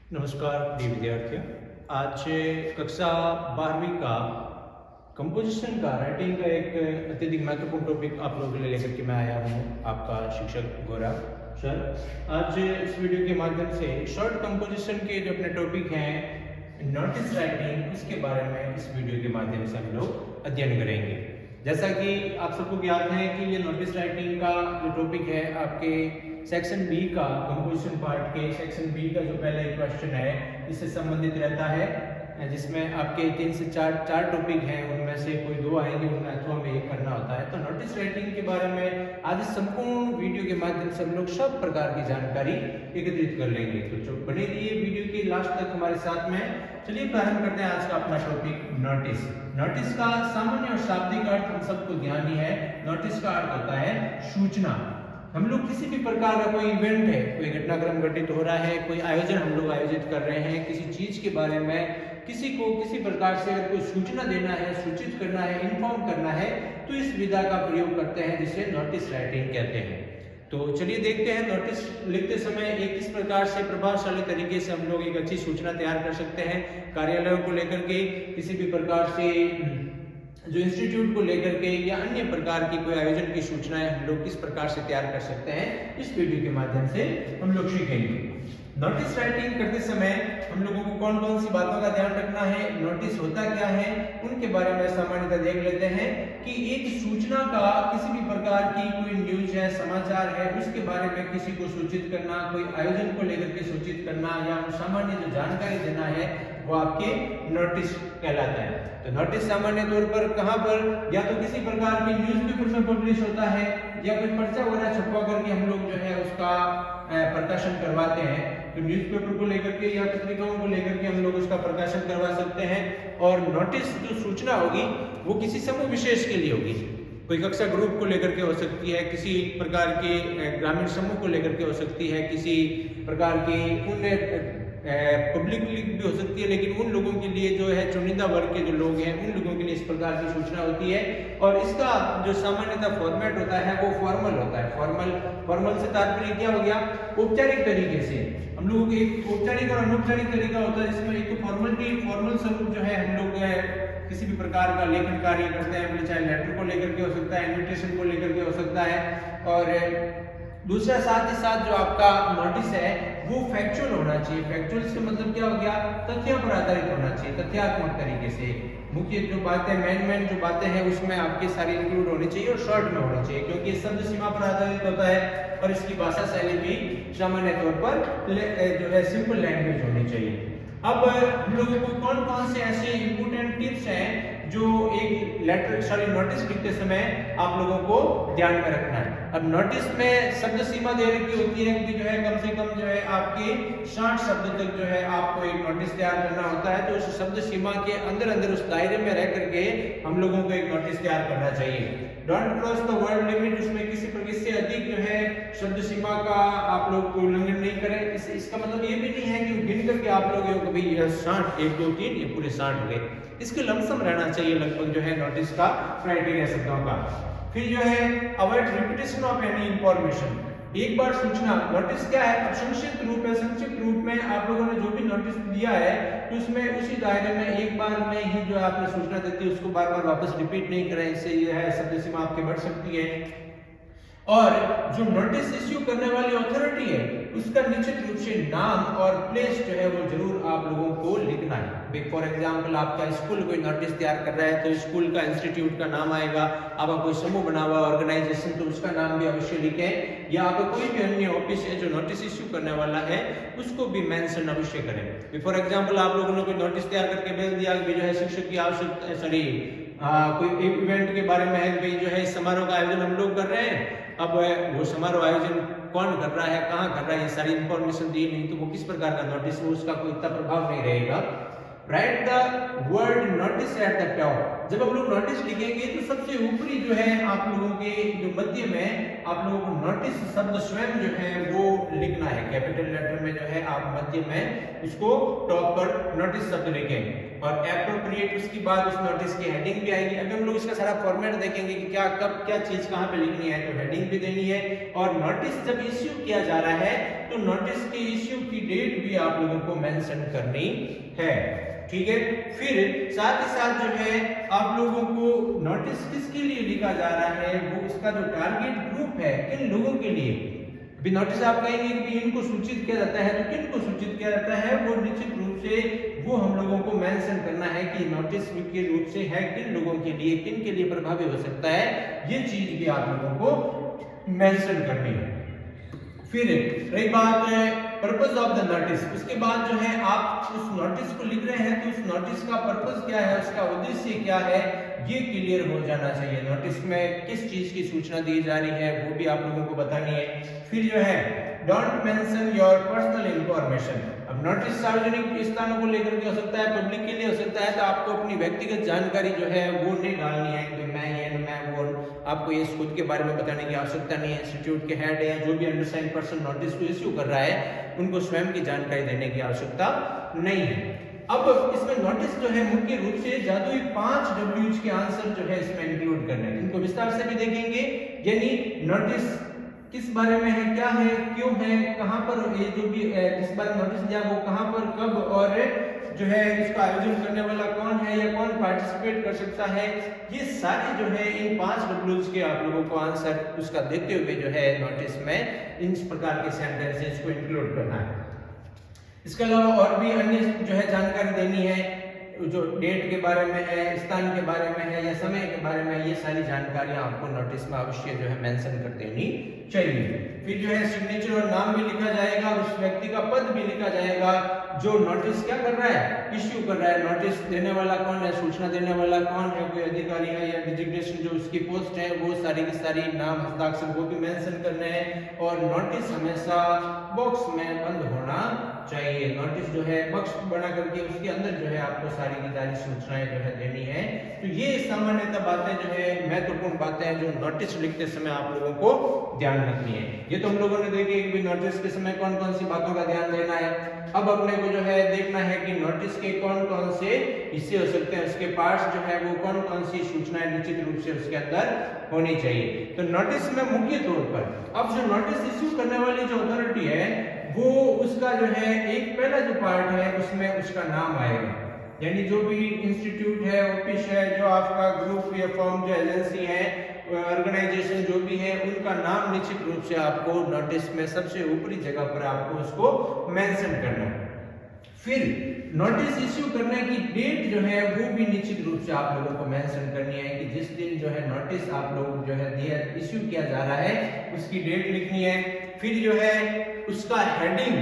नमस्कार प्रिय विद्यार्थियों। आज कक्षा 12वीं का कंपोजिशन का राइटिंग का एक अत्यधिक महत्वपूर्ण टॉपिक आप लोगों के लिए लेकर के मैं आया हूँ, आपका शिक्षक गौरव सर। आज इस वीडियो के माध्यम से शॉर्ट कंपोजिशन के जो अपने टॉपिक हैं नोटिस राइटिंग, इसके बारे में इस वीडियो के माध्यम से हम लोग अध्ययन करेंगे। जैसा कि आप सबको ज्ञात है कि ये नोटिस राइटिंग का जो टॉपिक है आपके सेक्शन बी का कंपोजिशन पार्ट के सेक्शन बी का जो पहला एक क्वेश्चन है इससे संबंधित रहता है, जिसमें आपके 3 से 4 टॉपिक हैं, उनमें से कोई 2 आएंगे, उनमें अथवा में ये करना होता है। तो नोटिस राइटिंग के बारे में आज इस संपूर्ण वीडियो के माध्यम से हम लोग सब प्रकार की जानकारी एकत्रित कर लेंगे। तो जो बने रहिए वीडियो के लास्ट तक हमारे साथ में। चलिए प्रारंभ करते हैं आज का अपना टॉपिक नोटिस। नोटिस का सामान्य और शाब्दिक अर्थ हम सबको ध्यान ही है। नोटिस का अर्थ होता है सूचना। हम लोग किसी भी प्रकार का कोई इवेंट है, कोई घटनाक्रम घटित हो रहा है, कोई आयोजन हम लोग आयोजित कर रहे हैं, किसी चीज के बारे में किसी को किसी प्रकार से अगर कोई सूचना देना है, सूचित करना है, इन्फॉर्म करना है, तो इस विधा का प्रयोग करते हैं जिसे नोटिस राइटिंग कहते हैं। तो चलिए देखते हैं नोटिस लिखते समय एक किस प्रकार से प्रभावशाली तरीके से हम लोग एक अच्छी सूचना तैयार कर सकते हैं। कार्यालयों को लेकर के, किसी भी प्रकार से जो इंस्टीट्यूट को लेकर के या अन्य प्रकार की कोई आयोजन की सूचनाएं हम लोग किस प्रकार से तैयार कर सकते हैं, इस वीडियो के माध्यम से हम लोग सीखेंगे। नोटिस राइटिंग करते समय हम लोगों को कौन कौन सी बातों का ध्यान रखना है, नोटिस होता क्या है, उनके बारे में सामान्यतः देख लेते हैं कि एक सूचना का किसी भी प्रकार की कोई न्यूज है, समाचार है, उसके बारे में किसी को सूचित करना, कोई आयोजन को लेकर के सूचित करना या सामान्य जो जानकारी देना है वो आपके नोटिस कहलाता है। तो नोटिस सामान्य तौर पर कहां पर, या तो किसी प्रकार की न्यूज़पेपर में पब्लिश होता है या कोई पर्चा वगैरह छपवा करके हम लोग जो है उसका प्रकाशन करवाते हैं। तो न्यूज़पेपर को लेकर के या पत्रिकाओं को लेकर के हम लोग उसका प्रकाशन करवा सकते हैं। और नोटिस जो सूचना होगी वो किसी समूह विशेष के लिए होगी, कोई कक्षा ग्रुप को लेकर के हो सकती है, किसी प्रकार के ग्रामीण समूह को लेकर के हो सकती है, किसी प्रकार की उन पब्लिकली भी हो सकती है, लेकिन उन लोगों के लिए जो है चुनिंदा वर्ग के जो लोग हैं उन लोगों के लिए इस प्रकार की सूचना होती है। और इसका जो सामान्यतः फॉर्मेट होता है वो फॉर्मल होता है। फॉर्मल से तात्पर्य क्या हो गया, औपचारिक तरीके से। हम लोग एक औपचारिक और अनौपचारिक तरीका होता है, जिसमें एक तो फॉर्मल स्वरूप जो है हम लोग किसी भी प्रकार का लेखन कार्य करते हैं, चाहे लेटर को लेकर के हो सकता है, इन्विटेशन को लेकर के हो सकता है। और दूसरा साथ ही साथ जो आपका नोटिस है वो फैक्चुअल होना चाहिए। फैक्चुअल से मतलब क्या हो गया, तथ्यों पर आधारित होना चाहिए, तथ्यात्मक तरीके से। मुख्य जो बातें मेन जो बातें हैं उसमें आपके सारी इंक्लूड होनी चाहिए और शॉर्ट में होनी चाहिए, क्योंकि शब्द सीमा पर आधारित होता है और इसकी भाषा शैली भी सामान्य तौर पर जो है सिंपल लैंग्वेज होनी चाहिए। अब हम लोगों को कौन कौन से ऐसे इंपोर्टेंट टिप्स हैं जो एक नोटिस लिखते समय आप लोगों को ध्यान में रखना है। अब नोटिस में शब्द सीमा दे रखी होती है कि जो है कम से कम जो है आपके 60 शब्द तक जो है आपको एक नोटिस तैयार करना होता है। तो उस शब्द सीमा के अंदर उस दायरे में रह करके हम लोगों को एक नोटिस तैयार करना चाहिए। Don't cross the word limit, उसमें किसी से अधिक जो है शब्द सीमा का आप लोग को उल्लंघन नहीं करें। इसका मतलब ये भी नहीं है कि गिन करके आप लोग कभी 60 1 2 3 ये पूरे 60 हो गए। इसके लमसम रहना चाहिए लगभग जो है नोटिस का क्राइटेरिया शब्दों का। फिर जो है avoid repetition of any information. एक बार सूचना, नोटिस क्या है, अब संक्षिप्त रूप है। संक्षिप्त रूप में आप लोगों ने जो भी नोटिस दिया है तो उसमें उसी दायरे में एक बार में ही जो आपने सूचना देती है उसको बार बार वापस रिपीट नहीं करें, इससे यह है शब्द सीमा आपकी बढ़ सकती है। और जो नोटिस इश्यू करने वाली अथॉरिटी है उसका निश्चित रूप से नाम और प्लेस जो है वो जरूर आप लोगों को लिखना है। फॉर एग्जांपल आपका स्कूल कोई नोटिस तैयार कर रहा है तो स्कूल का इंस्टीट्यूट का नाम आएगा, आपका कोई समूह बना हुआ ऑर्गेनाइजेशन तो उसका नाम भी अवश्य लिखें, या आपका कोई भी अन्य ऑफिस है जो नोटिस इश्यू करने वाला है उसको भी मेंशन अवश्य करें। फॉर एग्जांपल आप लोगों ने कोई नोटिस तैयार करके भेज दिया कि जो है शिक्षक की आवश्यकता कोई एक इवेंट के बारे में है कि जो है इस समारोह का आयोजन हम लोग कर रहे हैं। अब वो समारोह आयोजन कौन कर रहा है, कहाँ कर रहा है, ये सारी इंफॉर्मेशन दी नहीं तो वो किस प्रकार का नोटिस हो, उसका कोई इतना प्रभाव नहीं रहेगा। Right the word notice at the top. जब हम लोग नोटिस लिखेंगे तो सबसे ऊपरी जो है आप लोगों के जो मध्य में आप लोगों को नोटिस शब्द स्वयं जो है वो लिखना है, कैपिटल लेटर में जो है आप मध्य में उसको टॉप पर नोटिस शब्द लिखें और एप्रोप्रिएट उसके बाद उस नोटिस की हेडिंग भी आएगी। अभी हम लोग इसका सारा फॉर्मेट देखेंगे कि क्या कब क्या चीज कहाँ पे लिखनी है, तो हेडिंग भी देनी है और नोटिस जब इश्यू किया जा रहा है तो नोटिस के इश्यू की डेट भी आप लोगों को मेंशन करनी है, ठीक है। फिर साथ ही साथ जो है आप लोगों को नोटिस किसके लिए लिखा जा रहा है, वो उसका जो टारगेट ग्रुप है किन लोगों के लिए। भी नोटिस आप कहेंगे कि इनको सूचित किया जाता है, तो किन को सूचित किया जाता है, वो निश्चित रूप से वो हम लोगों को मेंशन करना है कि नोटिस के रूप से है किन लोगों के लिए, किन के लिए प्रभावी हो सकता है, ये चीज भी आप लोगों को मेंशन करनी है। फिर रही बात पर्पस ऑफ द नोटिस, उसके बाद जो है आप उस नोटिस को लिख रहे हैं तो उस नोटिस का पर्पस क्या है, उसका उद्देश्य क्या है, ये क्लियर हो जाना चाहिए। नोटिस में किस चीज की सूचना दी जा रही है वो भी आप लोगों को बतानी है। फिर जो है don't mention your personal information. अब नोटिस सार्वजनिक स्थानों को लेकर के हो सकता है, पब्लिक के लिए हो सकता है, तो आपको अपनी व्यक्तिगत जानकारी जो है वो नहीं डालनी है कि मैं ये मैं वो। आपको ये खुद के बारे में बताने की आवश्यकता नहीं है। इंस्टीट्यूट के हेड या जो भी अंडरसाइंड पर्सन नोटिस को इश्यू कर रहा है उनको स्वयं की जानकारी देने की आवश्यकता नहीं है। अब इसमें नोटिस जो है मुख्य रूप से जादुई 5 W's के आंसर जो है इसमें इंक्लूड करने हैं, इनको विस्तार से भी देखेंगे। यानी नोटिस किस बारे में है, क्या है, क्यों है, कहां पर ये जो भी इस बार नोटिस दिया वो कहां पर कब और जो है इसका आयोजन करने वाला कौन है या कौन पार्टिसिपेट कर सकता है, ये सारे जो है इन 5 W's के आप लोगों को आंसर उसका देते हुए जो है नोटिस में इन प्रकार के सेंटेंसेस को इंक्लूड करना है। इसके अलावा और भी अन्य जो है जानकारी देनी है, जो डेट के बारे में है, स्थान के बारे में है या समय के बारे में, ये सारी जानकारियां आपको नोटिस में अवश्य जो है मेंशन कर देनी चाहिए। फिर जो है सिग्नेचर और नाम भी लिखा जाएगा और उस व्यक्ति का पद भी लिखा जाएगा जो नोटिस क्या कर रहा है, इश्यू कर रहा है। नोटिस देने वाला कौन है, सूचना देने वाला कौन है, कोई अधिकारी है या डिजिग्नेशन जो उसकी पोस्ट है, वो सारी की सारी नाम हस्ताक्षर वो भी मेंशन करने हैं। और नोटिस हमेशा बॉक्स में बंद होना चाहिए। नोटिस जो है बॉक्स बना करके उसके अंदर जो है आपको सारी की सारी सूचनाएं जो है देनी है। तो ये सामान्यतः बातें जो है महत्वपूर्ण बातें हैं जो नोटिस लिखते समय आप लोगों को ध्यान रखनी है। ये तो हम लोगों ने देखी कि नोटिस के समय कौन कौन सी बातों का ध्यान देना है। अब अपने को जो है देखना है कि नोटिस के कौन कौन से हिस्से हो सकते हैं, उसके पार्ट्स जो है वो कौन कौन सी सूचनाएं निश्चित रूप से उसके अंदर होनी चाहिए। तो नोटिस में मुख्य तौर पर अब जो नोटिस इश्यू करने वाली जो अथॉरिटी है वो उसका जो है एक पहला जो पार्ट है उसमें उसका नाम आएगा। यानी जो भी इंस्टीट्यूट है, ऑफिस है, जो आपका ग्रुप या फर्म जो एजेंसी है, ऑर्गेनाइजेशन जो भी है, उनका नाम निश्चित रूप से आपको नोटिस में सबसे ऊपरी जगह पर आपको उसको मेंशन करना है। फिर नोटिस इश्यू करने की डेट जो है वो भी निश्चित रूप से आप लोगों को मेंशन करनी है कि जिस दिन जो है नोटिस आप लोग जो है दिया इश्यू किया जा रहा है उसकी डेट लिखनी है। फिर जो है उसका हेडिंग,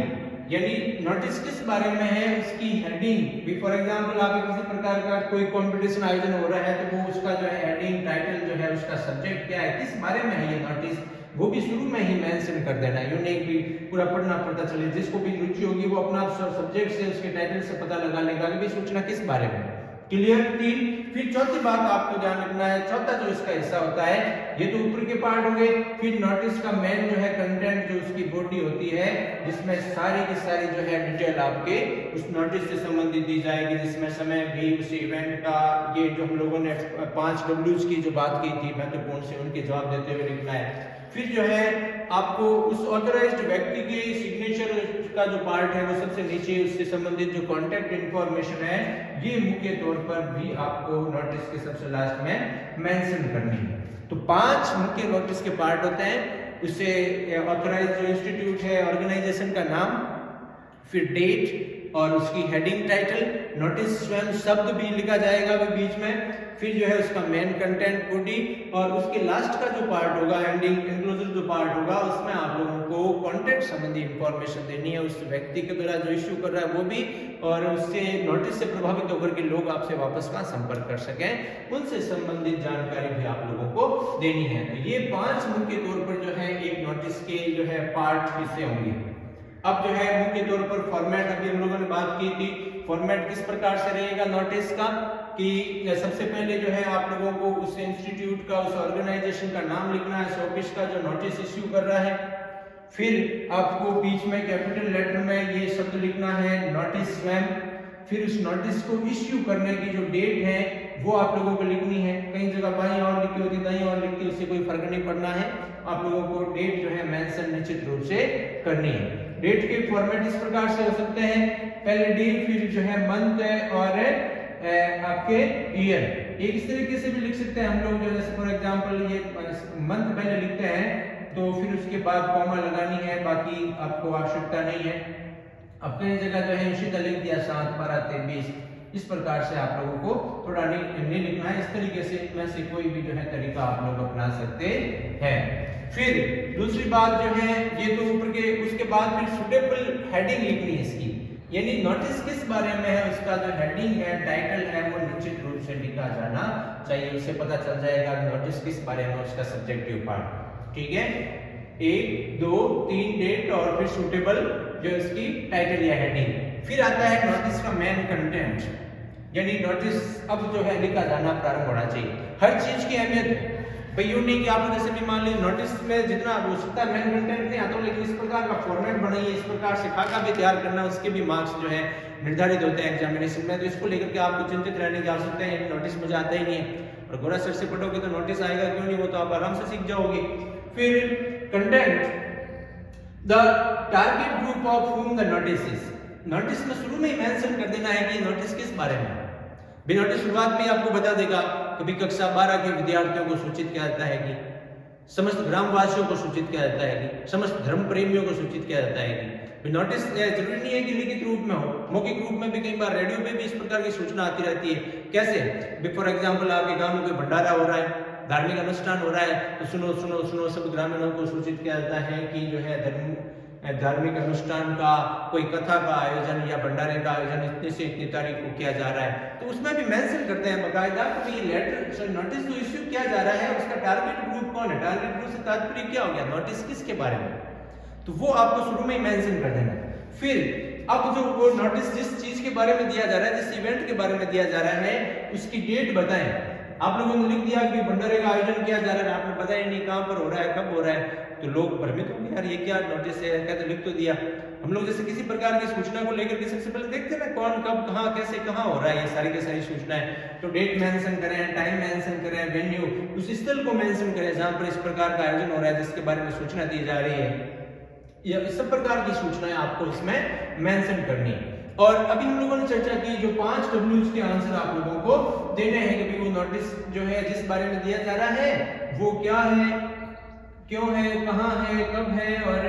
यानी नोटिस किस बारे में है उसकी हेडिंग भी। फॉर एग्जांपल आप किसी प्रकार का कोई कंपटीशन आयोजन हो रहा है तो वो उसका जो है हेडिंग, टाइटल जो है उसका सब्जेक्ट क्या है, किस बारे में है ये नोटिस, वो भी शुरू में ही मेंशन कर देना है। यूनिक भी पूरा पढ़ना पड़ता चले, जिसको भी रुचि होगी वो अपना सब्जेक्ट से उसके टाइटल से पता लगा लेगा कि सूचना किस बारे में। क्लियर। 3। फिर चौथी बात आपको ध्यान रखना है, चौथा जो इसका हिस्सा होता है, ये तो ऊपर के पार्ट हो गए। फिर नोटिस का मेन जो है कंटेंट, जो उसकी बॉडी होती है जिसमें सारी की सारी जो है डिटेल आपके उस नोटिस से संबंधित दी जाएगी, जिसमें समय भी, उस इवेंट का, ये जो हम लोगों ने 5 W's की जो बात की थी महत्वपूर्ण से, उनके जवाब देते हुए लिखना है। फिर जो है आपको उस ऑथराइज्ड व्यक्ति के सिग्नेचर का जो पार्ट है वो सबसे नीचे, उससे संबंधित जो कॉन्टैक्ट इंफॉर्मेशन है ये मुख्य तौर पर भी आपको नोटिस के सबसे लास्ट में मेंशन करनी है। तो 5 मुख्य नोटिस के पार्ट होते हैं। उससे ऑथराइज्ड जो इंस्टीट्यूट है, ऑर्गेनाइजेशन का नाम, फिर डेट और उसकी हेडिंग, टाइटल, नोटिस स्वयं शब्द भी लिखा जाएगा भी बीच में, फिर जो है उसका मेन कंटेंट, बॉडी, और उसके लास्ट का जो पार्ट होगा, एंडिंग इंक्लूसिव जो पार्ट होगा, उसमें आप लोगों को कॉन्टेक्ट संबंधी इंफॉर्मेशन देनी है उस व्यक्ति के द्वारा जो इश्यू कर रहा है वो भी, और उससे नोटिस से प्रभावित होकर के लोग आपसे वापस का संपर्क कर सकें, उनसे संबंधित जानकारी भी आप लोगों को देनी है। तो ये 5 मुख्य तौर पर जो है एक नोटिस के जो है पार्ट हिस्से होंगे। अब जो है मुख्य तौर पर फॉर्मेट, अभी हम लोगों ने बात की थी, फॉर्मेट किस प्रकार से रहेगा नोटिस का, कि सबसे पहले जो है आप लोगों को उस इंस्टीट्यूट का, उस ऑर्गेनाइजेशन का नाम लिखना है, ऑफिस का जो नोटिस इश्यू कर रहा है। फिर आपको बीच में कैपिटल लेटर में ये शब्द लिखना है नोटिस स्वयं। फिर उस नोटिस को इश्यू करने की जो डेट है वो आप लोगों को लिखनी है। कई जगह बाईं और लिखी होती, दाईं और लिखती है, उससे कोई फर्क नहीं पड़ना है। आप लोगों को डेट जो है मेंशन निश्चित रूप से करनी है। डेट के फॉर्मेट इस प्रकार से हो सकते हैं, पहले डे, फिर जो है मंथ और आपके ईयर। ये इस तरीके से भी लिख सकते हैं हम लोग, जो जैसे फॉर एग्जांपल ये मंथ पहले लिखते हैं तो फिर उसके बाद कॉमा लगानी है, बाकी आपको आवश्यकता नहीं है। अब कई जगह जो है इसी लिख दिया 7, 12, 23, इस प्रकार से आप लोगों को थोड़ा नहीं लिखना है। इस तरीके से इनमें से कोई भी जो है तरीका आप लोग अपना सकते हैं। फिर दूसरी बात जो है, ये तो ऊपर के, उसके बाद फिर सुटेबल हेडिंग लिखनी है इसकी, यानी नोटिस किस बारे में है, उसका जो हेडिंग है, टाइटल है, वो निश्चित रूप से लिखा जाना चाहिए। उससे पता चल जाएगा कि नोटिस किस बारे में, उसका सब्जेक्टिव पार्ट। ठीक है, 1, 2, 3 डेट और फिर सूटेबल जो इसकी टाइटल या हेडिंग। फिर आता है नोटिस का मेन कंटेंट, यानी नोटिस अब जो है लिखा जाना प्रारंभ होना चाहिए। हर चीज की अहमियत है भाई, यूं नहीं कि आप जैसे भी मान लीजिए नोटिस में जितना हो सकता है मेन कंटेंट नहीं आता, लेकिन इस प्रकार का फॉर्मेट बनाइए, इस प्रकार से खाका भी तैयार करना, उसके भी मार्क्स जो है निर्धारित होते हैं एग्जामिनेशन में। तो इसको लेकर के आपको चिंतित रहने की आवश्यकता है, नोटिस मुझे आता ही नहीं है, और गोरा सर से पढ़ोगे तो नोटिस आएगा क्यों नहीं, वो तो आप आराम से सीख जाओगे। फिर content, the target group of whom the notice is. Notice में शुरू में ही मेंशन कर देना है कि नोटिस किस बारे में। भी नोटिस शुरुआत में आपको बता देगा, कभी कक्षा 12 के विद्यार्थियों को सूचित किया जाता है कि, समस्त ग्रामवासियों को सूचित किया जाता है कि, समस्त धर्म प्रेमियों को सूचित किया जाता है कि। नोटिस जरूरी नहीं है कि लिखित रूप में हो, मौखिक रूप में भी कई बार रेडियो पे भी इस प्रकार की सूचना आती रहती है। कैसे, फॉर एग्जाम्पल आपके गांव में कोई भंडारा हो रहा है, धार्मिक अनुष्ठान हो रहा है, तो सुनो सुनो सुनो सब ग्रामीणों को सूचित किया जाता है कि जो है धार्मिक अनुष्ठान का, कोई कथा का आयोजन या भंडारे का आयोजन इतने से इतनी तारीख को किया जा रहा है। तो उसमें भी मेंशन करते हैं बकायदा कि ये लेटर नोटिस जो इश्यू किया जा रहा है उसका टारगेट ग्रुप कौन है, टारगेट ग्रुप से तात्पर्य क्या हो गया, नोटिस किसके बारे में, तो वो आपको शुरू में ही मेंशन कर देना है। फिर अब जो वो नोटिस जिस चीज के बारे में दिया जा रहा है, जिस इवेंट के बारे में दिया जा रहा है, उसकी डेट बताएं। आप लोगों ने लिख दिया कि भंडारे का आयोजन किया जा रहा है, आपने पता ही नहीं कहां पर हो रहा है, कब हो रहा है, तो लोग भ्रमित होंगे, यार ये क्या नोटिस है, क्या तो लिख तो दिया। हम लोग जैसे किसी प्रकार की सूचना को लेकर के सबसे पहले देखते हैं ना, कौन कब कहां कैसे कहां हो रहा है, ये सारी की सारी सूचनाएं। तो डेट मेंशन करें, टाइम मेंशन करें, वेन्यू, उस स्थल को मेंशन करें जहां पर इस प्रकार का आयोजन हो रहा है, जिसके बारे में सूचना दी जा रही है, या इस सब प्रकार की सूचनाएं आपको इसमें मेंशन करनी है। और अभी हम लोगों ने चर्चा की जो 5 W's के आंसर आप लोगों को देने हैं कि वो नोटिस जो है जिस बारे में दिया जा रहा है वो क्या है, क्यों है, कहां है, कब है, और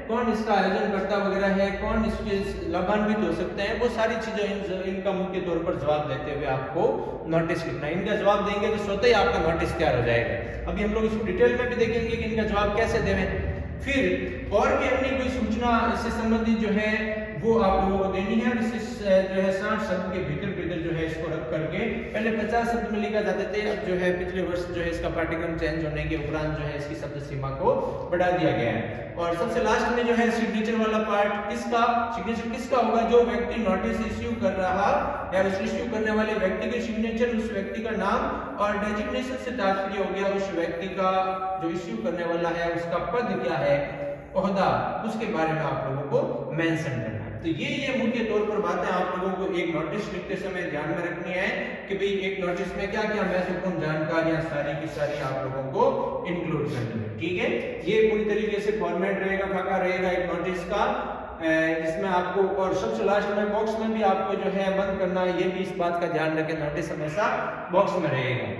कौन इसका आयोजन करता वगैरह है, कौन इसके लाभान्वित हो सकते हैं, वो सारी चीजें इनका मुख्य तौर पर जवाब देते हुए आपको नोटिस लिखना है। इनका जवाब देंगे तो स्वतः ही आपका नोटिस तैयार हो जाएगा। अभी हम लोग इसको डिटेल में भी देखेंगे कि इनका जवाब कैसे देवें। फिर और भी अन्य कोई सूचना इससे संबंधित जो है वो आप लोगों को देनी है, और इस जो है 60 शब्द के भीतर जो है इसको रख करके, पहले 50 शब्द में लिखा जाते थे, अब जो है पिछले वर्ष जो है इसका पाठ्यक्रम चेंज होने के उपरांत जो है इसकी शब्द सीमा को बढ़ा दिया गया है। और सबसे लास्ट में जो है सिग्नेचर वाला पार्ट, किसका सिग्नेचर किसका होगा, जो व्यक्ति नोटिस इश्यू कर रहा है उस इश्यू करने वाले व्यक्ति के सिग्नेचर, उस व्यक्ति का नाम, और डेजिग्नेशन से तात्पर्य हो गया उस व्यक्ति का जो इश्यू करने वाला है उसका पद क्या है, ओहदा, उसके बारे में आप लोगों को मेंशन करना है। तो ये मुख्य तौर पर बातें आप लोगों को एक नोटिस लिखते समय ध्यान में रखनी है कि भाई एक नोटिस में क्या क्या महत्वपूर्ण जानकारियां सारी की सारी आप लोगों को इंक्लूड करनी है। ठीक है, ये पूरी तरीके से फॉर्मेट रहेगा, खाका रहेगा एक नोटिस का, जिसमें आपको, और सबसे लास्ट में बॉक्स में भी आपको जो है बंद करना है, ये भी इस बात का ध्यान रखें, नोटिस हमेशा बॉक्स में रहेगा।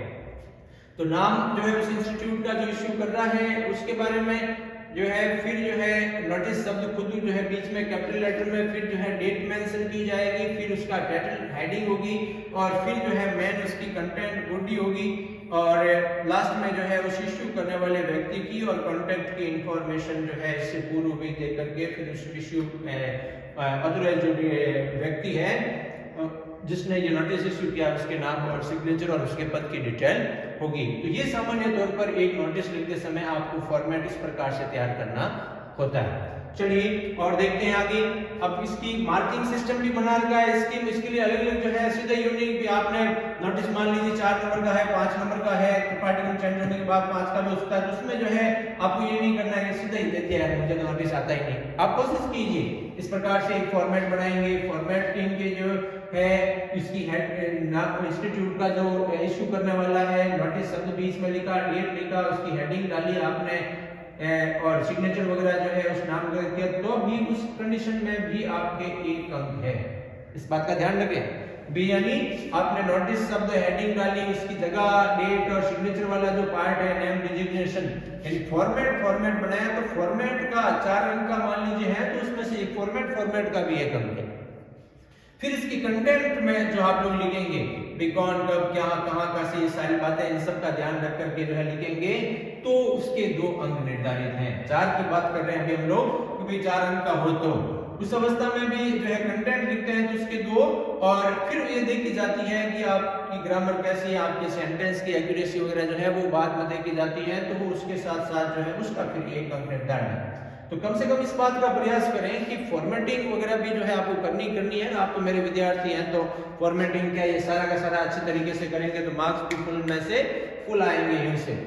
तो नाम जो है उस इंस्टीट्यूट का जो इश्यू कर रहा है उसके बारे में जो है, फिर जो है नोटिस शब्द खुद जो है बीच में कैपिटल लेटर में, फिर जो है डेट मेंशन की जाएगी, फिर उसका टाइटल हेडिंग होगी, और फिर जो है मेन उसकी कंटेंट बॉडी होगी, और लास्ट में जो है उस इश्यू करने वाले व्यक्ति की और कॉन्टैक्ट की इंफॉर्मेशन जो है इससे पूर्व भी दे करके फिर उस इश्यू अथॉराइज्ड जो व्यक्ति है जिसने ये नोटिस इश्यू किया उसके नाम और सिग्नेचर और उसके पद की डिटेल होगी। तो ये सामान्य तौर पर एक नोटिस लिखते समय आपको फॉर्मेट इस प्रकार से तैयार करना होता है। चलिए और देखते हैं आगे। अब इसकी मार्किंग सिस्टम भी बना रखा है इसके लिए अलग अलग जो है सीधा यूनिक भी आपने नोटिस मान लीजिए 4 नंबर का है, 5 नंबर का है, पार्टिकल चेंज होने के बाद 5 का भी होता है, तो उसमें जो है आपको ये नहीं करना है कि सीधा ही देते हैं मुझे नोटिस आता ही नहीं। आप कोशिश कीजिए इस प्रकार से एक फॉर्मेट बनाएंगे, फॉर्मेटिंग के जो है इसकी इंस्टीट्यूट का जो इशू करने वाला है, नोटिस शब्द बीच में लिखा, डेट लिखा, उसकी हेडिंग डाली आपने और सिग्नेचर वगैरह जो है उस नाम का किया, तो भी उस कंडीशन में भी आपके 1 अंक है। इस बात का ध्यान रखें भी, यानी आपने नोटिस शब्द हेडिंग डाली, उसकी जगह डेट और सिग्नेचर वाला जो पार्ट है नेम डिजिग्नेशन, यानी फॉर्मेट बनाया, तो फॉर्मेट का 4 अंक का मान लीजिए है, तो उसमें से एक फॉर्मेट का भी 1 अंक है। फिर इसकी कंटेंट में जो आप लोग लिखेंगे भी कौन कब क्या कहां का से ये सारी बातें इन सब का ध्यान रख करके जो है लिखेंगे, तो उसके 2 अंक निर्धारित हैं। 4 की बात कर रहे हैं अभी हम लोग कि भाई 4 अंक का हो, तो उस अवस्था में भी जो है कंटेंट लिखते हैं तो उसके 2, और फिर ये देखी जाती है कि आपकी ग्रामर कैसी है, आपके सेंटेंस की एक्यूरेसी वगैरह जो है वो बाद में देखी जाती है, तो वो उसके साथ साथ जो है उसका फिर 1 अंक निर्धारण है। तो कम से कम इस बात का प्रयास करें कि फॉर्मेटिंग वगैरह भी जो है आपको करनी है ना, आप तो मेरे विद्यार्थी हैं, तो फॉर्मेटिंग क्या ये सारा का सारा अच्छे तरीके से करेंगे तो मार्क्स भी फुल में से फुल आएंगे यहीं से।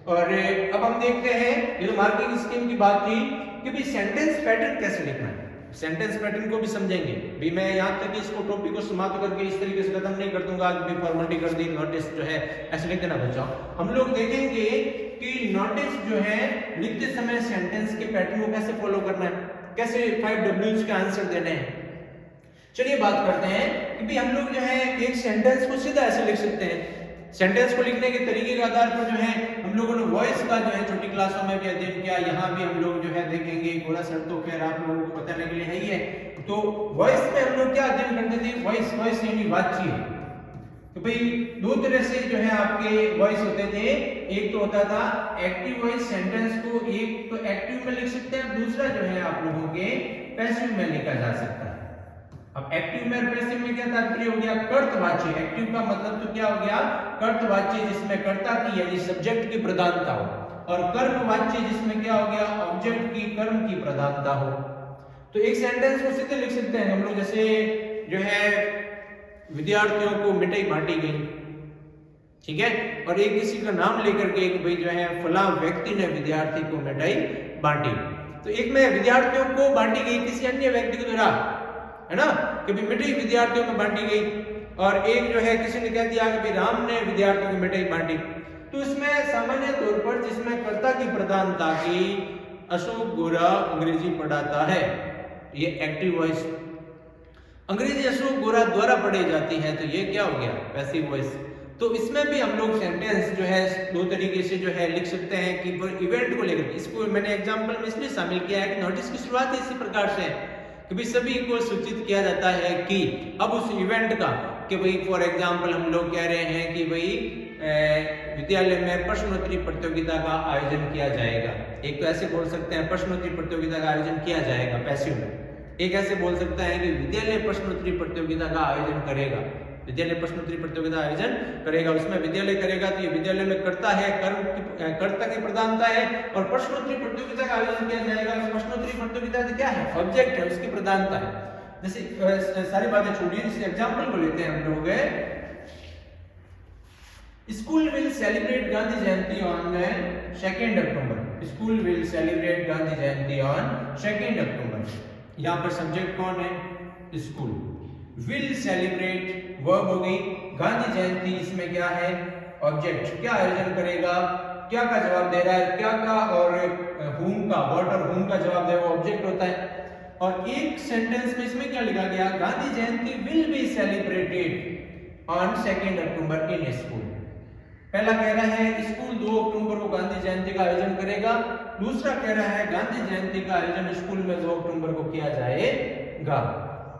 और अब हम देखते हैं, ये तो मार्किंग स्कीम की बात थी कि भाई सेंटेंस पैटर्न कैसे लिखना है, सेंटेंस पैटर्न को भी समझेंगे भी। मैं यहाँ तक इसको टॉपिक को समाप्त करके इस तरीके से खत्म नहीं कर दूंगा कि फॉर्मेलिटी कर दी, नोटिस जो है ऐसे लिख देना बच्चों। हम लोग देखेंगे कि नोटिस जो है लिखते समय सेंटेंस के पैटर्न को कैसे फॉलो करना है, कैसे 5 W's के आंसर देने हैं। चलिए बात करते हैं कि भाई हम लोग जो है एक सेंटेंस को सीधा ऐसे लिख सकते हैं। सेंटेंस को लिखने के तरीके के आधार पर जो है हम लोगों ने वॉइस का जो है छोटी क्लासों में भी अध्ययन किया, यहाँ भी हम लोग जो है देखेंगे, थोड़ा सा तो खैर आप लोगों को बताने के लिए है ही है। तो वॉइस में हम लोग क्या अध्ययन करते थे, वॉइस यानी बातचीत। तो भाई 2 तरह से जो है आपके वॉइस होते थे, एक तो होता था एक्टिव वॉइस, सेंटेंस को एक तो एक्टिव में लिख सकते हैं, दूसरा जो है आप लोगों के पैसिव में लिखा जा सकता है। अब एक्टिव में और पैसिव में क्या तात्पर्य हो गया, कर्तवाच्य। एक्टिव का मतलब तो क्या हो गया, कर्तवाच्य जिसमें कर्ता की यानी सब्जेक्ट की प्रधानता हो, और कर्मवाच्य जिसमें क्या हो गया, ऑब्जेक्ट की कर्म की प्रधानता हो। तो एक सेंटेंस को सीधे लिख सकते हैं हम लोग, जैसे जो है विद्यार्थियों को मिठाई बांटी गई, ठीक है, और एक किसी का नाम लेकर के एक भाई जो है फला व्यक्ति ने विद्यार्थी को मिठाई बांटी। तो एक में विद्यार्थियों को बांटी गई किसी अन्य व्यक्ति के द्वारा, है ना, कि भाई मिठाई विद्यार्थियों को बांटी गई, और एक जो है किसी ने कह दिया कि भाई राम ने विद्यार्थियों को मिठाई बांटी। तो इसमें सामान्य तौर पर जिसमें कर्ता की प्रधानता की अशोक गोरा अंग्रेजी पढ़ाता है, ये एक्टिव वॉइस, अंग्रेजी अशोक गोरा द्वारा पढ़ी जाती है, तो ये क्या हो गया, पैसिव वॉइस। तो इसमें भी हम लोग सेंटेंस जो है 2 तरीके से जो है लिख सकते हैं कि इवेंट को लेकर। इसको मैंने एग्जांपल में इसलिए शामिल किया है कि नोटिस की शुरुआत इसी प्रकार से है कि भाई सभी को सूचित किया जाता है कि अब उस इवेंट का, कि भाई फॉर एग्जांपल हम लोग कह रहे हैं कि भाई विद्यालय में प्रश्नोत्तरी प्रतियोगिता का आयोजन किया जाएगा। एक तो ऐसे बोल सकते हैं प्रश्नोत्तरी प्रतियोगिता का आयोजन किया जाएगा पैसिव में, एक ऐसे बोल सकता है कि विद्यालय प्रश्नोत्तरी प्रतियोगिता का आयोजन करेगा, विद्यालय प्रश्नोत्तरी प्रतियोगिता आयोजन करेगा। उसमें विद्यालय करेगा तो ये विद्यालय में करता है, कर्ता की प्रधानता है, और प्रश्नोत्तरी प्रतियोगिता का आयोजन किया जाएगा। प्रश्नोत्तरी प्रतियोगिता क्या है, ऑब्जेक्ट है, उसकी प्रधानता है। जैसे सारी बातें छोड़िए, जैसे एग्जांपल को लेते हैं हम लोग, school will celebrate Gandhi Jayanti on 2 October. School will celebrate Gandhi Jayanti on 2 अक्टूबर। यहाँ पर सब्जेक्ट कौन है, स्कूल, विल सेलिब्रेट वर्ब हो गई, गांधी जयंती इसमें क्या है, ऑब्जेक्ट, क्या आयोजन करेगा, क्या का जवाब दे रहा है, क्या का और whom का, व्हाट और whom का जवाब दे, वो ऑब्जेक्ट होता है। और एक सेंटेंस में इसमें क्या लिखा गया, Gandhi Jayanti will be celebrated on 2 October in school. पहला कह रहा है स्कूल 2 अक्टूबर को गांधी जयंती का आयोजन करेगा, दूसरा कह रहा है गांधी जयंती का आयोजन स्कूल में 2 अक्टूबर को किया जाएगा।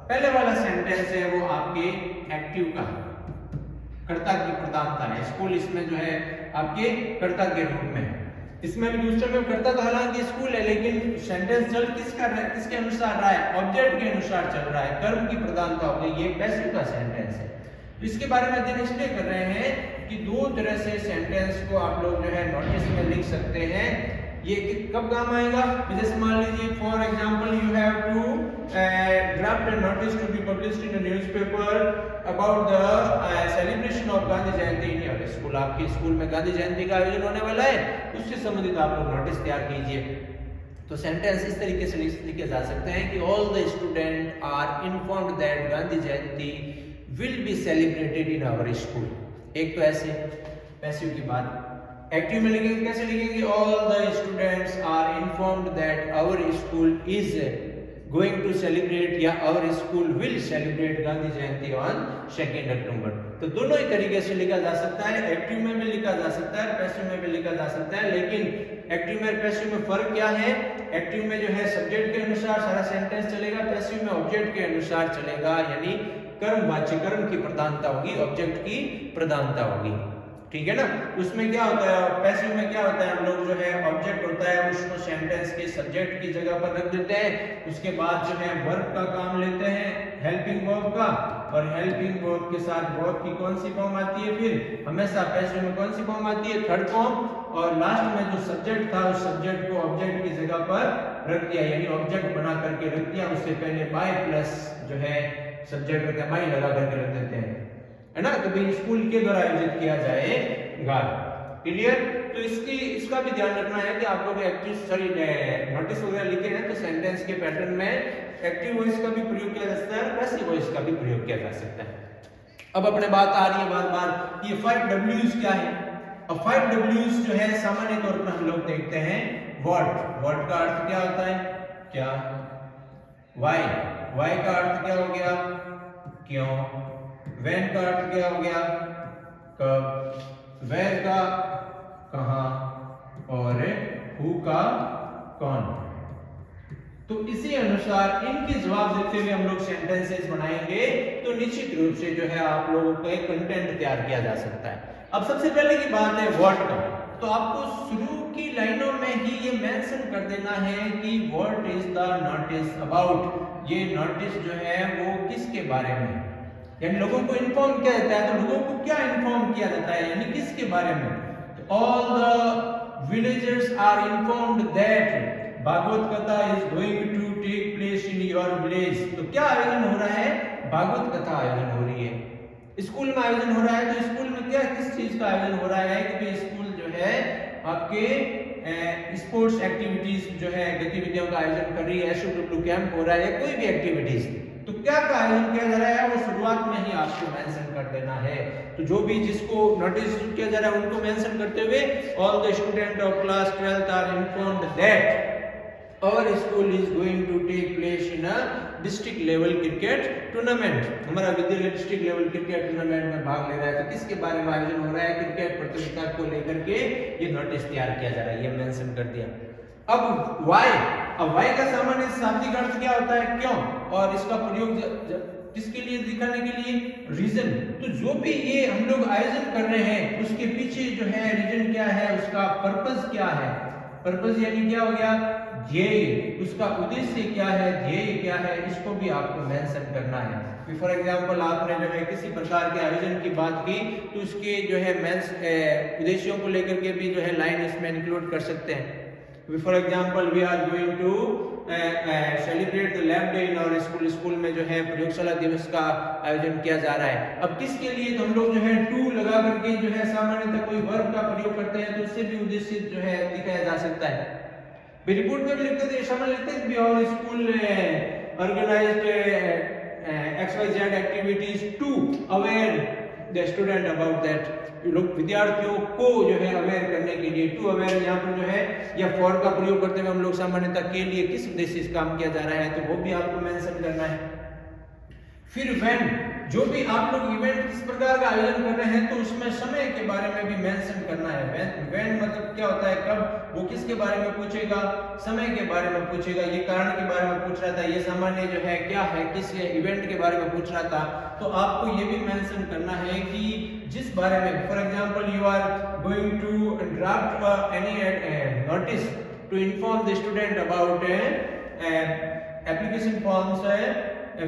पहले वाला सेंटेंस है वो आपके एक्टिव का, कर्ता की प्रधानता है, स्कूल इसमें जो है आपके कर्ता के रूप में। इसमें भी दूसरे में कर्ता तो हालांकि स्कूल है, लेकिन सेंटेंस चल किसके अनुसार रहा है, ऑब्जेक्ट के अनुसार चल रहा है, कर्म की प्रधानता हो गई, ये पैसिव का सेंटेंस है। तो इसके बारे में अध्ययन इसलिए कर रहे हैं कि 2 तरह से सेंटेंस को आप लोग जो है नोटिस में लिख सकते हैं। ये कब काम आएगा? जैसे मान लीजिए for example you have to draft a notice to be published in a newspaper about the celebration of Gandhi Jayanti in your school. आपके स्कूल में गांधी जयंती का आयोजन होने वाला है, उससे संबंधित आप लोग नोटिस तैयार कीजिए। तो सेंटेंस इस तरीके से लिखे जा सकते हैं कि all the student are informed that Gandhi Jayanti will be celebrated in our school. एक तो ऐसे पैसिव की बात। एक्टिव में लिखेंगे, कैसे लिखेंगे? All the students are informed that our school is going to celebrate या our school will celebrate Gandhi Jayanti on 2 October. तो दोनों ही तरीके से लिखा जा सकता है, एक्टिव में भी लिखा जा सकता है, पैसिव में भी लिखा जा सकता है। लेकिन एक्टिव में पैसिव में फर्क क्या है? एक्टिव में जो है सब्जेक्ट के अनुसार सारा सेंटेंस चलेगा, पैसिव में ऑब्जेक्ट के अनुसार चलेगा, यानी कर्मवाची कर्म की प्रधानता होगी, ऑब्जेक्ट की प्रधानता होगी। ठीक है ना? उसमें क्या होता है, पैसिव में क्या होता है, हम लोग जो है ऑब्जेक्ट होता है उसको सेंटेंस के सब्जेक्ट की जगह पर रख देते हैं, उसके बाद जो है वर्ब का काम लेते हैं, हेल्पिंग वर्ब का, और हेल्पिंग वर्ब के साथ वर्ब की कौन सी फॉर्म आती है? फिर हमेशा पैसिव में कौन सी फॉर्म आती है? Third form. और लास्ट में जो सब्जेक्ट था उस सब्जेक्ट को ऑब्जेक्ट की जगह पर रख दिया, यानी ऑब्जेक्ट बना करके रख दिया, उससे पहले बाय प्लस जो है सब्जेक्ट का बाय लगा करके रख देते हैं, है ना? तो भाई स्कूल के द्वारा आयोजित किया जाएगा। क्लियर? तो इसका भी ध्यान रखना है कि आप लोग नोटिस वगैरह लिखे हैं तो सेंटेंस के पैटर्न में एक्टिव वॉइस का भी प्रयोग किया जा सकता है, पैसिव वॉइस का भी प्रयोग किया जा सकता है। अब अपने बात आ रही है बार-बार, ये 5 W's क्या है? अब 5 W's जो है सामान्य तौर पर हम लोग देखते हैं व्हाट। व्हाट का अर्थ क्या होता है? क्या? व्हाई। व्हाई का अर्थ क्या हो गया? क्यों। व्हेन का अर्थ क्या हो गया? कब। वेयर का कहां, और हु का कौन। तो इसी अनुसार इनके जवाब देते हुए हम लोग सेंटेंसेस बनाएंगे, तो निश्चित रूप से जो है आप लोगों को एक कंटेंट तैयार किया जा सकता है। अब सबसे पहले की बात है व्हाट का, तो आपको शुरू की लाइनों में ही ये मेंशन कर देना है कि what is the notice about. ये नोटिस जो है वो किसके बारे में, यानी लोगों को इन्फॉर्म किया जाता है, तो लोगों को क्या इन्फॉर्म किया जाता है, यानी किसके बारे में? All the villagers are informed that Bhagwat Katha is going to take place in your village. तो क्या आयोजन हो रहा है? भागवत कथा आयोजन हो रही है, स्कूल में आयोजन हो रहा है। तो स्कूल में क्या किस चीज का आयोजन हो रहा है कि स्कूल जो है आपके स्पोर्ट्स एक्टिविटीज जो है गतिविधियों का आयोजन कर रही है, SOW कैंप हो रहा है, कोई भी एक्टिविटीज, तो क्या का आयोजन किया जा रहा है वो शुरुआत में ही आपको मेंशन कर देना है। तो जो भी जिसको नोटिस किया जा रहा है उनको मेंशन करते हुए all the student of class 12th are informed that our school is going to take place in a district level cricket tournament. हमारा विद्यालय डिस्ट्रिक्ट लेवल क्रिकेट टूर्नामेंट में भाग ले रहा है, तो किसके बारे में आयोजन हो रहा है? क्रिकेट प्रतियोगिता को लेकर के ये नोटिस तैयार किया जा रहा है, ये मेंशन कर दिया। अब व्हाई, अब व्हाई का सामान्य शाब्दिक अर्थ क्या होता है? क्यों, और इसका प्रयोग किसके लिए दिखाने के लिए? रीजन। तो जो भी ये हम लोग आयोजन कर रहे हैं उसके पीछे जो है रीजन क्या है, उसका पर्पस क्या है? पर्पस यानी क्या हो गया? ध्येय, उसका उद्देश्य क्या है, ध्येय क्या है, इसको भी आपको मेंशन करना है। फॉर एग्जांपल आपने जो है किसी प्रकार के आयोजन की बात की तो उसके जो है उद्देश्यों को लेकर के भी जो है लाइन इसमें इंक्लूड कर सकते हैं। For example we are going to celebrate the lab day in our school. School में जो है प्रयोगशाला दिवस का आयोजन किया जा रहा है। अब किसके लिए? तो हम लोग जो है टू लगा करके जो है सामान्यतः कोई वर्ब का प्रयोग करते हैं, तो उससे भी उद्देश्य जो है दिखाया जा सकता है। रिपोर्ट में भी लिखते थे, शामिल लिखते थे our school organized XYZ activities to aware the student about that. लोग विद्यार्थियों को जो है अवेयर करने के लिए, टू अवेयर यहाँ पर जो है या फॉर का प्रयोग करते हुए हम लोग सामान्यतः के लिए किस उद्देश्य से काम किया जा रहा है, तो वो भी आपको मेंशन करना है। फिर व्हेन, जो भी आप लोग इवेंट किस प्रकार का आयोजन कर रहे हैं तो उसमें समय के बारे में भी मेंशन करना है। व्हेन मतलब क्या होता है? कब। वो किसके बारे में पूछेगा? समय के बारे में पूछेगा। ये कारण के बारे में पूछ रहा था, ये सामान्य जो है क्या है, किस इवेंट के बारे में पूछ रहा था, तो आपको ये भी मेंशन करना है कि जिस बारे में, for example you are going to draft any notice to inform the student about application forms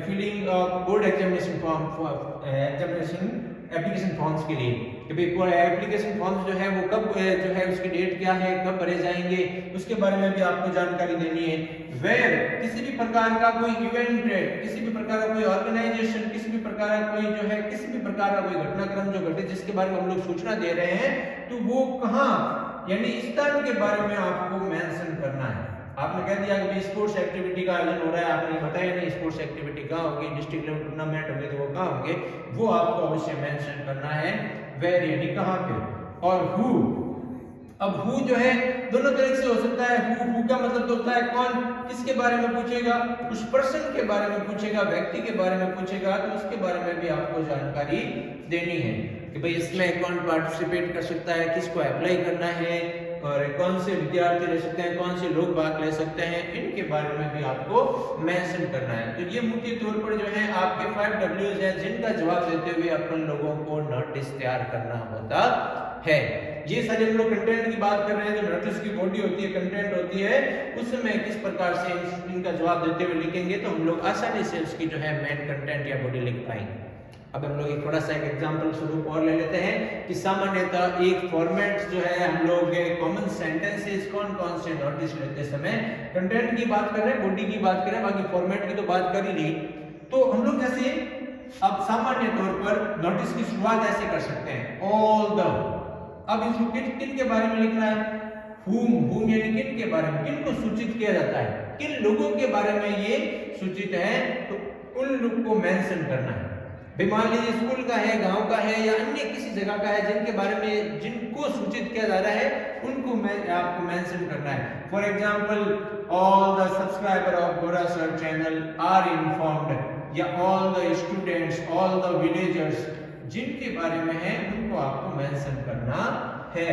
filling board examination form for examination application forms के लिए। कि भाई एप्लीकेशन फॉर्म जो है वो कब जो है उसकी डेट क्या है, कब भरे जाएंगे, उसके बारे में भी आपको जानकारी देनी है। वेयर किसी भी प्रकार का कोई इवेंट, किसी भी प्रकार का कोई ऑर्गेनाइजेशन, किसी भी प्रकार का कोई जो है किसी भी प्रकार का कोई घटनाक्रम जो घटे जिसके बारे में हम लोग सूचना दे रहे हैं, तो वो कहाँ यानी स्थान के बारे में आपको मेंशन करना है। आपने कह दिया कि स्पोर्ट्स एक्टिविटी का आयोजन हो रहा है, आपने बताया नहीं स्पोर्ट्स एक्टिविटी कहाँ होगी, डिस्ट्रिक्ट लेवल टूर्नामेंट होंगे तो वो कहाँ होंगे, वो आपको अवश्य मेंशन करना है। वेयर यानी कहाँ पे, और हु, अब हु जो है दोनों तरह से हो सकता है। हु का मतलब तो होता है कौन, किसके बारे में पूछेगा, उस पर्सन के बारे में पूछेगा, व्यक्ति के बारे में पूछेगा, तो उसके बारे में भी आपको जानकारी देनी है कि भाई इसमें कौन पार्टिसिपेट कर सकता है, किसको अप्लाई करना है, और कौन से विद्यार्थी रह सकते हैं, कौन से लोग भाग ले सकते हैं, इनके बारे में भी आपको मेंशन करना है। तो ये मुख्य तौर पर जो है आपके 5 W's हैं जिनका जवाब देते हुए अपन लोगों को नोटिस तैयार करना होता है। ये सारे हम लोग कंटेंट की बात कर रहे हैं, जो नोटिस की बॉडी होती है, कंटेंट होती है, उसमें किस प्रकार से इनका जवाब देते हुए लिखेंगे तो हम लोग आसानी से उसकी जो है मेन कंटेंट या बॉडी लिख पाएंगे। अब हम लोग एक थोड़ा सा एक एग्जांपल स्वरूप और ले लेते हैं कि सामान्यतः एक फॉर्मेट जो है हम लोग कॉमन सेंटेंसेस कौन कौन से नोटिस लेते समय कंटेंट की बात कर रहे हैं, बॉडी की बात कर रहे हैं, बाकी फॉर्मेट की तो बात कर ही नहीं। तो हम लोग जैसे अब सामान्य तौर पर नोटिस की शुरुआत ऐसे कर सकते हैं, ऑल द। अब इसको किन के बारे में लिखना है, whom यानी किन के बारे में, किन को सूचित किया जाता है, किन लोगों के बारे में ये सूचित है, तो उन लोग को मेंशन करना है। भाई मान लीजिए स्कूल का है, गांव का है, या अन्य किसी जगह का है जिनके बारे में जिनको सूचित किया जा रहा है उनको आपको मेंशन करना है। For example all the subscriber of गोरा सर चैनल आर इन्फॉर्म्ड, या all the students, all the villagers, जिनके बारे में है उनको आपको मेंशन करना है।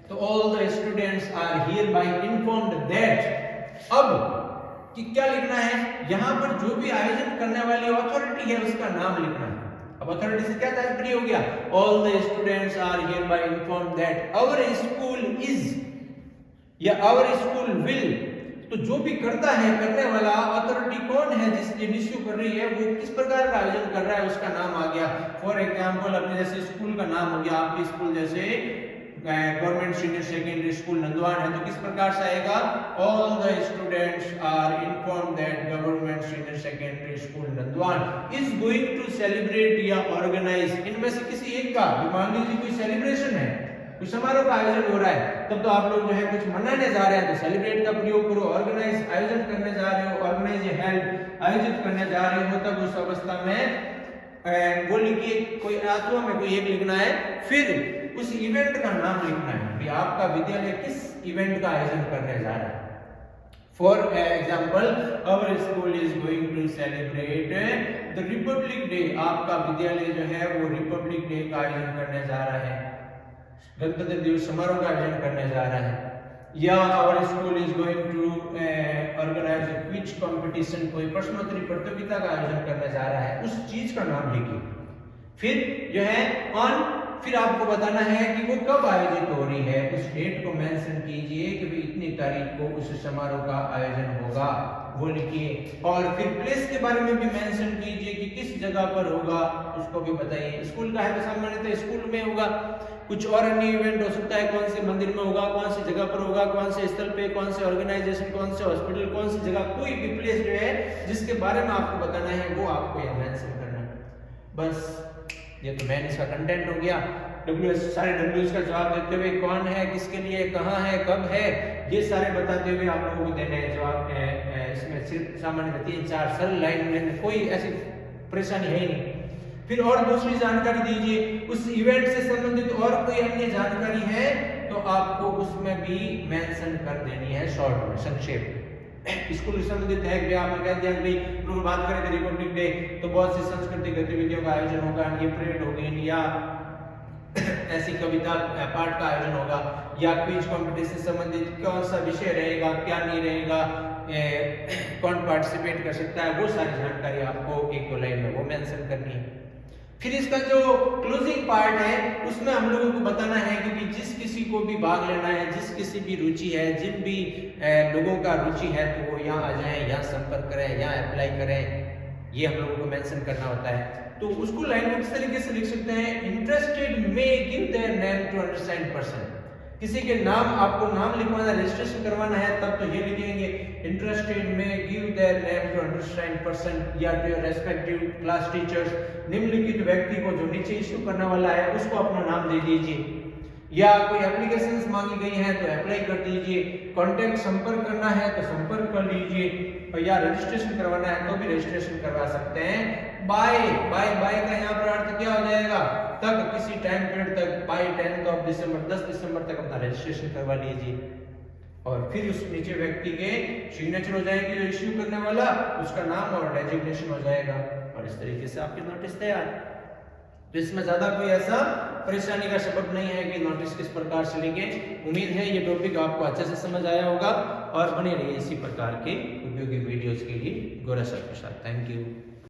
तो all the students are hereby informed that, अब कि क्या लिखना है, यहां पर जो भी आयोजन करने वाली अथॉरिटी है उसका नाम लिखना है। अब अथॉरिटी से क्या तात्पर्य हो गया, all the students are hereby informed that our school is, या आवर स्कूल विल, तो जो भी करता है, करने वाला अथॉरिटी कौन है, जिस इनिशियो कर रही है वो किस प्रकार का आयोजन कर रहा है उसका नाम आ गया। फॉर एग्जांपल अपने जैसे स्कूल का नाम हो गया, आपकी स्कूल जैसे government senior secondary school Nandwan है, तो किस प्रकार से आएगा, all the students are informed that government senior secondary school Nandwan is going to celebrate या ऑर्गेनाइज, इनमें से किसी एक का, मान लीजिए कोई सेलिब्रेशन है, कुछ समारोह का आयोजन हो रहा है, तब तो आप लोग जो है कुछ मनाने जा रहे हैं तो सेलिब्रेट का प्रयोग करो, ऑर्गेनाइज आयोजन करने जा रहे हो, ऑर्गेनाइज हेल्ड आयोजित करने जा रहे हो, तब उस अवस्था में वो लिखिए, कोई आत्मा में कोई एक लिखना है, फिर उस इवेंट का नाम लिखना है कि आपका विद्यालय किस इवेंट का आयोजन करने जा रहा है। For example our school is going to celebrate the Republic Day, आपका विद्यालय जो है वो रिपब्लिक डे का आयोजन करने जा रहा है, गणतंत्र दिवस समारोह का आयोजन करने जा रहा है। या our school is going to organize a quiz competition, कोई प्रश्नोत्तरी प्रतियोगिता का आयोजन करने जा रहा है, उस चीज का नाम लिखिए। फिर जो है ऑन, फिर आपको बताना है कि वो कब आयोजित हो रही है, उस डेट को मेंशन कीजिए कि भाई इतनी तारीख को उस समारोह का आयोजन होगा, वो लिखिए। और फिर प्लेस के बारे में भी मेंशन कीजिए कि किस जगह पर होगा, उसको भी बताइए। स्कूल का है तो सामान्यतः स्कूल में होगा, कुछ और अन्य इवेंट हो सकता है, कौन से मंदिर में होगा, कौन सी जगह पर होगा, कौन से स्थल पे, कौन से ऑर्गेनाइजेशन, कौन से हॉस्पिटल, कौन सी जगह, कोई भी प्लेस जो है जिसके बारे में आपको बताना है वो आपको यहाँ मेंशन करना है। बस ये तो मैंने इसका कंटेंट हो गया। डब्ल्यूएस, सारे डब्ल्यूएस का जवाब देते हुए कौन है, किसके लिए, कहाँ है, कब है, ये सारे बताते हुए आप लोगों को देने हैं जवाब। इसमें सिर्फ सामान्य 3-4 सरल लाइन में, कोई ऐसी परेशानी है ही नहीं। फिर और दूसरी जानकारी दीजिए, उस इवेंट से संबंधित और कोई अन्य जानकारी है तो आपको उसमें भी मेंशन कर देनी है शॉर्ट में, संक्षेप में। स्कूल से संबंधित है कि आपने कह दिया कि लोग बात करें थे रिपब्लिक डे तो बहुत सी सांस्कृतिक गतिविधियों का आयोजन होगा, ये परेड होगी, या ऐसी कविता पाठ का आयोजन होगा, या क्विज कंपटीशन से संबंधित कौन सा विषय रहेगा, क्या नहीं रहेगा, कौन पार्टिसिपेट कर सकता है, वो सारी जानकारी आपको 1-2 लाइन में वो मेंशन करनी है। फिर इसका जो क्लोजिंग पार्ट है उसमें हम लोगों को बताना है कि जिस किसी को भी भाग लेना है, जिस किसी भी रुचि है, जिन भी लोगों का रुचि है तो वो यहाँ आ जाएं, यहाँ संपर्क करें, यहाँ अप्लाई करें। ये हम लोगों को मेंशन करना होता है। तो उसको लाइन में किस तरीके से लिख सकते हैं, interested may give their name to understand person. किसी के नाम, आपको नाम लिखवाना, रजिस्ट्रेशन करवाना है तब तो ये लिखेंगे interested may give their name to understand person या to your respective class teachers. निम्नलिखित व्यक्ति को जो नीचे इश्यू करने वाला है उसको अपना नाम दे दीजिए, या कोई एप्लीकेशंस मांगी गई हैं तो अप्लाई कर दीजिए, कांटेक्ट संपर्क करना है तो संपर्क कर लीजिए, और या रजिस्ट्रेशन करवाना है तो भी रजिस्ट्रेशन करवा सकते हैं। बाय का यहाँ पर अर्थ क्या हो जाएगा, तक, किसी टाइम पीरियड तक, बाय 10th of December, 10 दिसंबर तक अपना रजिस्ट्रेशन करवा लीजिए। और फिर उस नीचे व्यक्ति के सिग्नेचर हो जाएंगे, जो इश्यू करने वाला, उसका नाम और डेजिग्नेशन हो जाएगा, और इस तरीके से आपके नोटिस तैयार। तो इसमें ज्यादा कोई ऐसा परेशानी का सबब नहीं है कि नोटिस किस प्रकार से लिखे। उम्मीद है ये टॉपिक आपको अच्छे से समझ आया होगा, और बने रहिए इसी प्रकार के उपयोगी वीडियोस के लिए गौरव सर के साथ। Thank you.